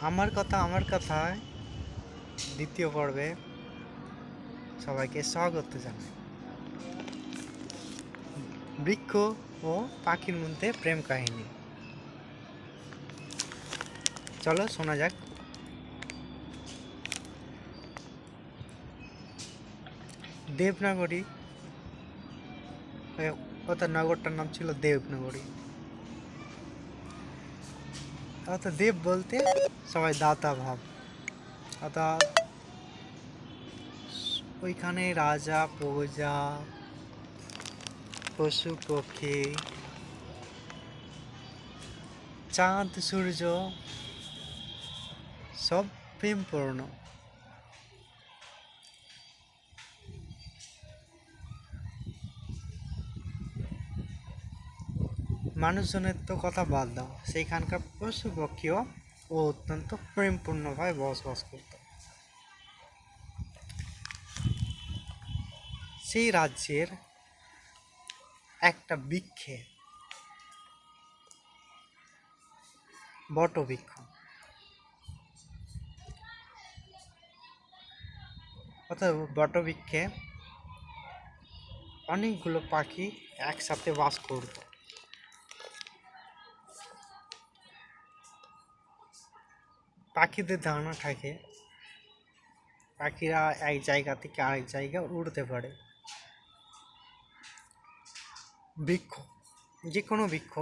আমার কথায় দ্বিতীয় পর্বে সবাইকে স্বাগত জানাই। বৃক্ষ ও পাখির মধ্যে প্রেম কাহিনী, চলো শোনা যাক। দেবনাগরী, অর্থাৎ নগরটার নাম ছিল দেবনাগরী। অর্থাৎ দেব বলতে সবাই দাতা ভাব, অর্থাৎ ওইখানে রাজা প্রজা পশু পক্ষী চাঁদ সূর্য সব প্রেমপূর্ণ। মানুষজনের তো কথা বাদ দাও, সেইখানকার পশু পক্ষীও ও অত্যন্ত প্রেমপূর্ণভাবে বসবাস করত। সেই রাজ্যের একটা বৃক্ষে, বটবৃক্ষ, অর্থাৎ বটবৃক্ষে অনেকগুলো পাখি একসাথে বাস করত। পাখিদের ধারণা থাকে পাখিরা এক জায়গা থেকে আরেক জায়গায় উড়তে পারে। বৃক্ষ, যে কোনো বৃক্ষ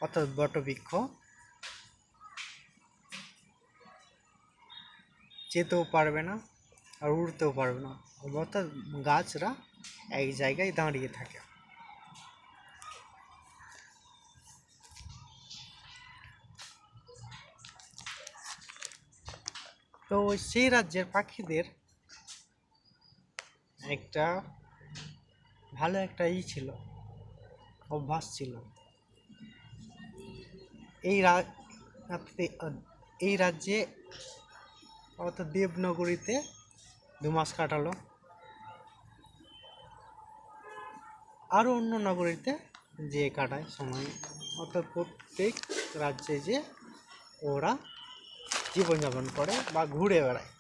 অর্থাৎ বটবৃক্ষ যেতেও পারবে না আর উড়তেও পারবে না, অর্থাৎ গাছরা এক জায়গায় দাঁড়িয়ে থাকে। তো সেই রাজ্যের পাখিদের একটা ভালো একটা ছিল, অভ্যাস ছিল। এই রাজ্যে অর্থাৎ দেবনগরীতে 2 মাস কাটালো, আরও অন্য নগরীতে যে কাটায় সময়, অর্থাৎ প্রত্যেক রাজ্যে যে ওরা জীবনযাপন করে বা ঘুরে বেড়ায়,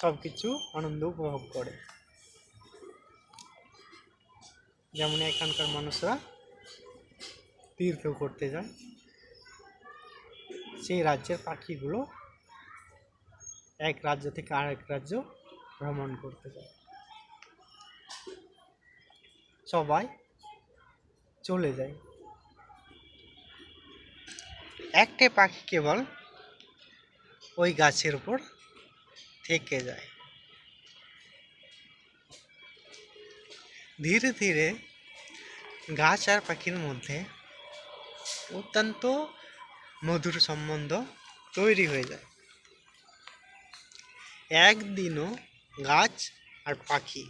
সব কিছু আনন্দ উপভোগ করে। যেমন এখানকার মানুষরা তীর্থ করতে যায়, সেই রাজ্যের পাখিগুলো এক রাজ্য থেকে আরেক রাজ্য ভ্রমণ করতে যায়। সবাই চলে যায়, একটাই পাখি কেবল ওই গাছের উপর থেকে যায়। ধীরে ধীরে গাছ আর পাখির মধ্যে অত্যন্ত মধুর সম্বন্ধ তৈরি হয়ে যায়। একদিনও গাছ আর পাখি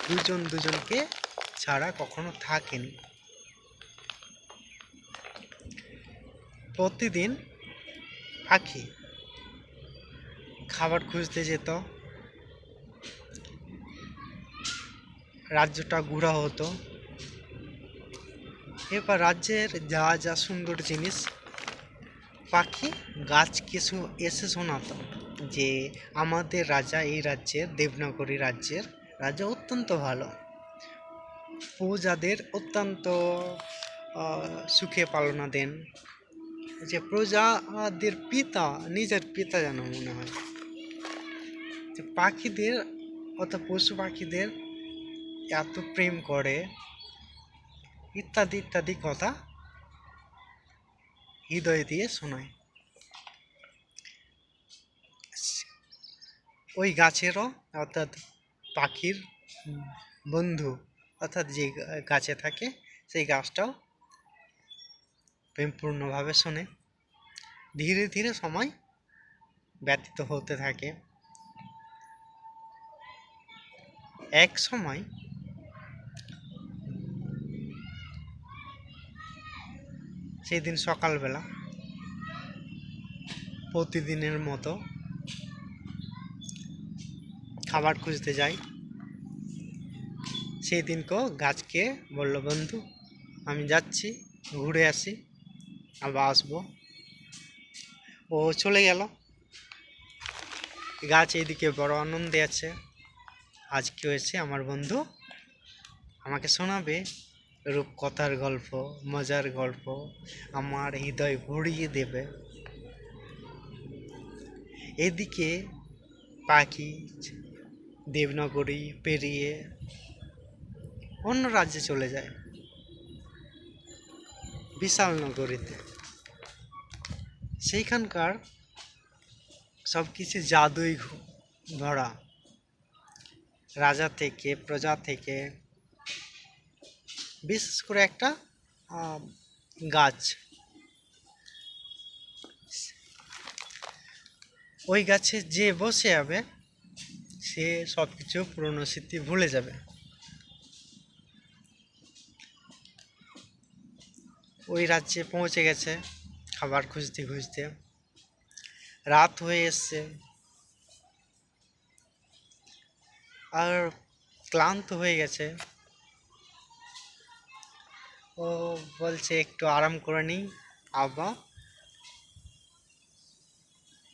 দুজন দুজনকে ছাড়া কখনো থাকেনি। প্রতিদিন পাখি খাবার খুঁজতে যেত, রাজ্যটা ঘোরা হতো। এবার রাজ্যের যা যা সুন্দর জিনিস পাখি গাছকে এসে শোনাতো যে আমাদের রাজা এই রাজ্যের, দেবনাগরী রাজ্যের রাজা অত্যন্ত ভালো, প্রজাদের অত্যন্ত সুখে পালনা দেন, যে প্রজাদের পিতা, নিজের পিতা যেন মনে হয়। পাখিদের অর্থাৎ পশু পাখিদের এত প্রেম করে, ইত্যাদি ইত্যাদি কথা হৃদয় দিয়ে শোনায়। ওই গাছেরও অর্থাৎ পাখির বন্ধু অর্থাৎ যে গাছে থাকে সেই গাছটাও প্রেমপূর্ণভাবে শোনে। ধীরে ধীরে সময় ব্যতীত হতে থাকে। এক সময় সেই দিন সকালবেলা প্রতিদিনের মতো খাবার খুঁজতে যাই। সেই দিনকেও গাছকে বলল, বন্ধু আমি যাচ্ছি, ঘুরে আসি, আবার আসবো। ও চলে গেল। গাছ এইদিকে বড় আনন্দে আছে। আজ কি হয়েছে, আমার বন্ধু আমাকে শোনাবে রূপকথার গল্প, মজার গল্প, আমার হৃদয় ভরিয়ে দেবে। এদিকে পাখি দেবনগরী পেরিয়ে অন্য রাজ্যে চলে যায়, বিশাল নগরীতে। সেইখানকার সব কিছু জাদুই ভরা। রাজা থেকে, প্রজা থেকে, বিশেষ করে একটা গাছ, ওই গাছে যে বসে যাবে সে সব কিছু পুরনো স্মৃতি ভুলে যাবে। ওই রাজ্যে পৌঁছে গেছে খাবার খুঁজতে খুঁজতে। রাত হয়ে এসছে আর ক্লান্ত হয়ে গেছে। ও বলছে একটু আরাম করে নিই, আবার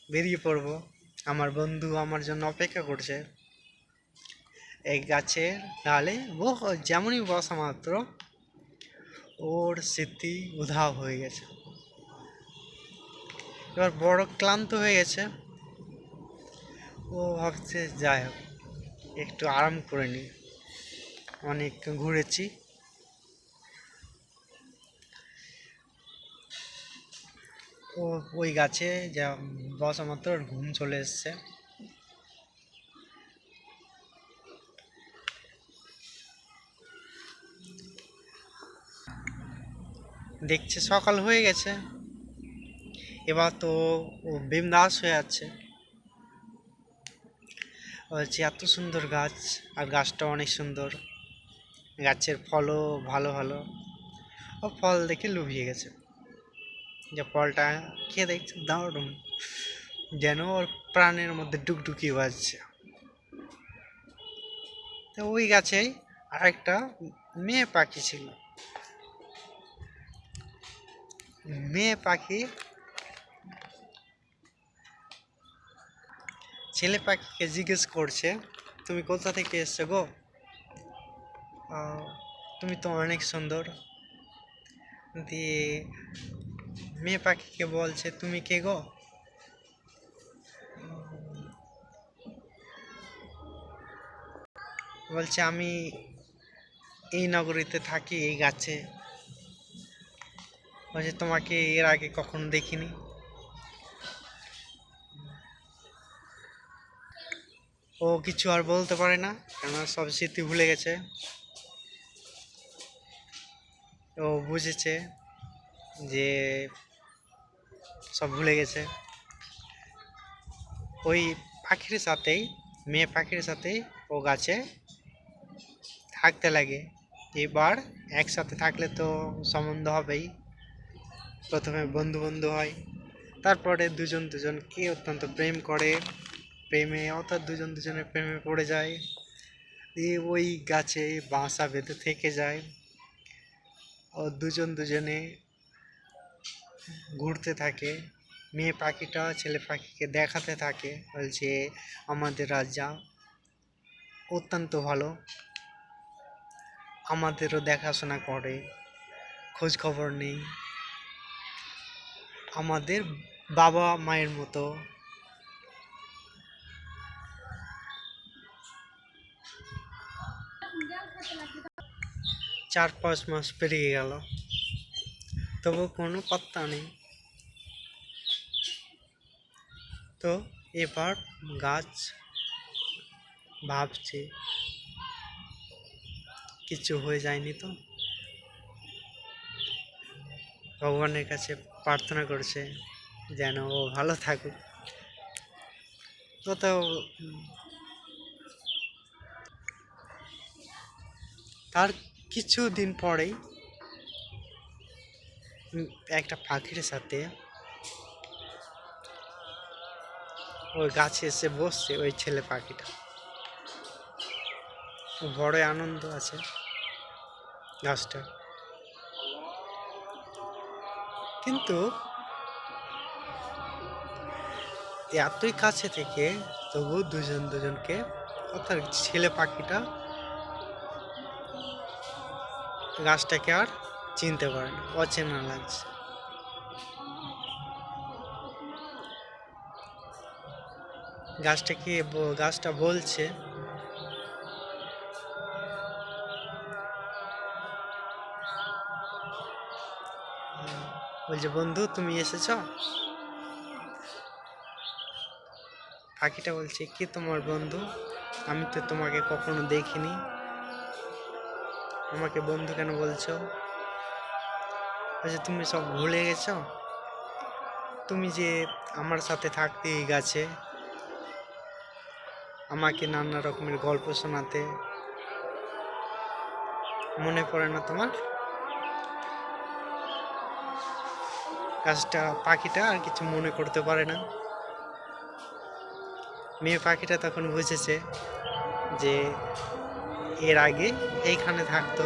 বেরিয়ে পড়বো। আমার বন্ধু আমার জন্য অপেক্ষা করছে এই গাছের ডালে। ও যেমনই বসা মাত্র ওর স্মৃতি উধাও হয়ে গেছে। এবার বড় ক্লান্ত হয়ে গেছে। ও ভাবছে যাই হোক একটু আরাম করে নিই, অনেক ঘুরেছি। ও ওই গাছে যা বসা মাত্র ওর ঘুম চলে এসছে। দেখছে সকাল হয়ে গেছে। এবার তো ও বিন্দাস হয়ে আছে। বলছে এত সুন্দর গাছ, আর গাছটা অনেক সুন্দর, গাছের ফলও ভালো ভালো। ও ফল দেখে লুভিয়ে গেছে, যে ফলটা খেয়ে দেখছে দারুণ, যেন ওর প্রাণের মধ্যে ডুকডুকি বাজছে। তো ওই গাছেই আরেকটা মেয়ে পাখি ছিল। মেয়ে পাখি ছেলে পাখিকে জিজ্ঞেস করছে, তুমি কোথা থেকে এসছো গো? তুমি তো অনেক সুন্দর। দিয়ে মেয়ে পাখিকে বলছে, তুমি কে গো? বলছে আমি এই নগরীতে থাকি, এই গাছে। বলছে তোমাকে এর আগে কখনো দেখিনি। ও কিছু আর বলতে পারে না, কেননা সব স্মৃতি ভুলে গেছে। ও বুঝেছে যে সব ভুলে গেছে। ওই পাখির সাথেই, মেয়ে পাখির সাথেই ও গাছে থাকতে লাগে। এবার একসাথে থাকলে তো সম্বন্ধ হবেই। প্রথমে বন্ধু বন্ধু হয়, তারপরে দুজন দুজনকে অত্যন্ত প্রেম করে। প্রেমে অর্থাৎ দুজন দুজনের প্রেমে পড়ে যায়। দিয়ে ওই গাছে বাসা বেঁধে থেকে যায়। ও দুজন দুজনে ঘুরতে থাকে। মেয়ে পাখিটা ছেলে পাখিকে দেখাতে থাকে, বলছে আমাদের রাজা অত্যন্ত ভালো, আমাদেরও দেখাশোনা করে, খোঁজ খবর নেই, আমাদের বাবা মায়ের মতো। 4-5 মাস পেরিয়ে গেল, তবু কোনো পাত্তা নেই। তো এবার গাছ ভাবছে কিছু হয়ে যায়নি তো, ভগবানের কাছে প্রার্থনা করছে যেন ও ভালো থাকুক। তো তার কিছুদিন পরেই একটা পাখির সাথে ওই গাছে এসে বসছে ওই ছেলে পাখিটা। বড় আনন্দ আছে গাছটা, কিন্তু এতই কাছে থেকে তবু দুজন দুজনকে, অর্থাৎ ছেলে পাখিটা গাছটাকে আর চিনতে পারে না, অচেনা লাগছে। গাছটা বলছে, বলছে বন্ধু তুমি এসেছ? পাখিটা বলছে কি তোমার বন্ধু, আমি তো তোমাকে কখনো দেখিনি, আমাকে বন্ধু কেন বলছো? বলছে তুমি সব ভুলে গেছো, তুমি যে আমার সাথে থাকতে এই গাছে, আমাকে নানা রকমের গল্প শোনাতে, মনে পড়ে না তোমার? পাখিটা আর কিছু মনে করতে পারে না। মেয়ে পাখিটা তখন বুঝেছে যে এর আগে এইখানে থাকতো,